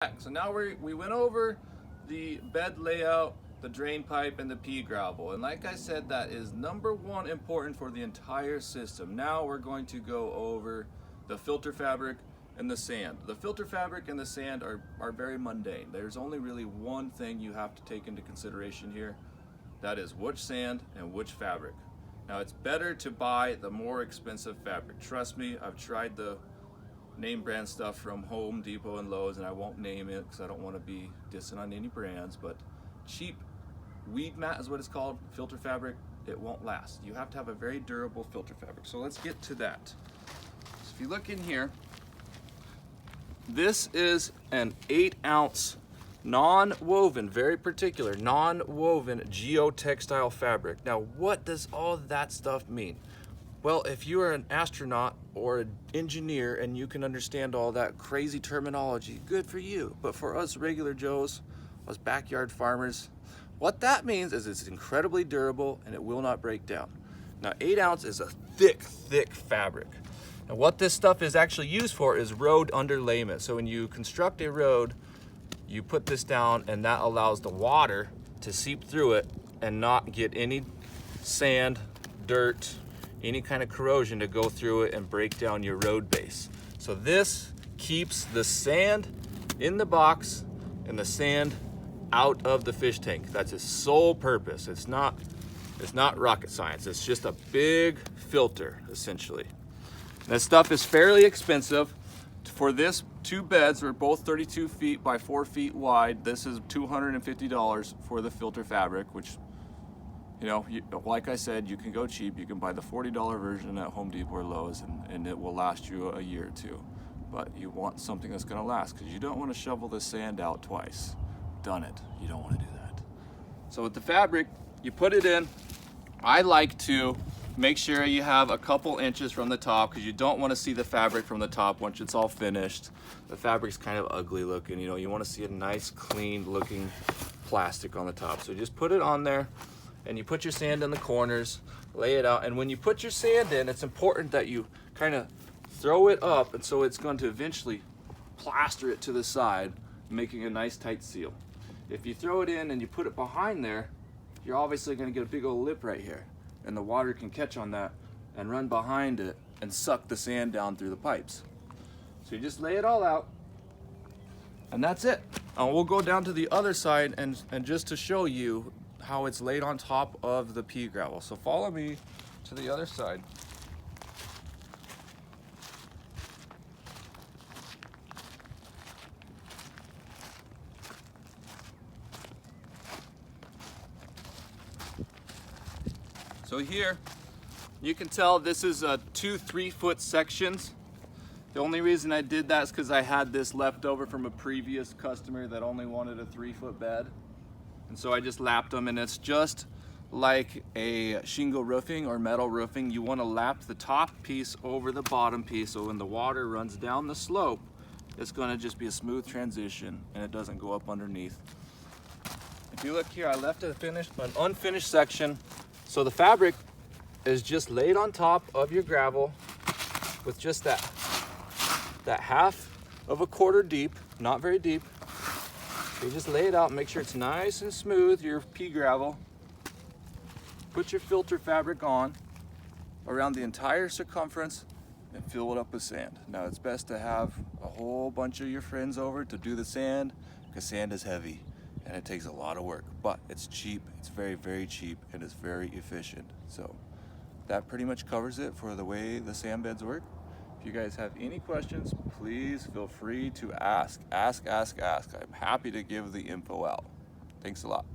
So now we went over the bed layout, the drain pipe, and the pea gravel. And like I said, that is number one important for the entire system. Now we're going to go over the filter fabric and the sand. The filter fabric and the sand are very mundane. There's only really one thing you have to take into consideration here. That is which sand and which fabric. Now it's better to buy the more expensive fabric. Trust me, I've tried the name brand stuff from Home Depot and Lowe's, and I won't name it because I don't want to be dissing on any brands, but cheap weed mat is what it's called, filter fabric, it won't last. You have to have a very durable filter fabric. So let's get to that. So if you look in here, this is an 8-ounce non-woven, very particular, non-woven geotextile fabric. Now, what does all that stuff mean? Well, if you are an astronaut or an engineer and you can understand all that crazy terminology, good for you. But for us regular Joes, us backyard farmers, what that means is it's incredibly durable and it will not break down. Now, 8 ounce is a thick, thick fabric. Now, what this stuff is actually used for is road underlayment. So when you construct a road, you put this down and that allows the water to seep through it and not get any sand, dirt, any kind of corrosion to go through it and break down your road base. So this keeps the sand in the box and the sand out of the fish tank. That's its sole purpose. It's not rocket science. It's just a big filter, essentially. This stuff is fairly expensive. For this 2 beds, they're both 32 feet by 4 feet wide. This is $250 for the filter fabric, which, you know, like I said, you can go cheap. You can buy the $40 version at Home Depot or Lowe's, and it will last you a year or two. But you want something that's going to last, because you don't want to shovel the sand out twice. Done it. You don't want to do that. So with the fabric, you put it in. I like to make sure you have a couple inches from the top, because you don't want to see the fabric from the top once it's all finished. The fabric's kind of ugly looking. You know, you want to see a nice, clean looking plastic on the top. So just put it on there. And you put your sand in the corners, lay it out, and when you put your sand in, it's important that you kind of throw it up, and so it's going to eventually plaster it to the side, making a nice tight seal. If you throw it in and you put it behind there, you're obviously going to get a big old lip right here, and the water can catch on that and run behind it and suck the sand down through the pipes. So you just lay it all out, and that's it. We'll go down to the other side and just to show you how it's laid on top of the pea gravel. So follow me to the other side. So here you can tell this is 2 3-foot sections. The only reason I did that is because I had this left over from a previous customer that only wanted a 3-foot bed. And so I just lapped them, and it's just like a shingle roofing or metal roofing. You want to lap the top piece over the bottom piece, so when the water runs down the slope, it's going to just be a smooth transition and it doesn't go up underneath. If you look here, I left an unfinished section. So the fabric is just laid on top of your gravel with just that half of a quarter deep, not very deep. You just lay it out and make sure it's nice and smooth, your pea gravel. Put your filter fabric on around the entire circumference and fill it up with sand. Now it's best to have a whole bunch of your friends over to do the sand, because sand is heavy and it takes a lot of work, but it's cheap. It's very, very cheap, and it's very efficient. So that pretty much covers it for the way the sand beds work. If you guys have any questions, please feel free to ask. Ask. I'm happy to give the info out. Thanks a lot.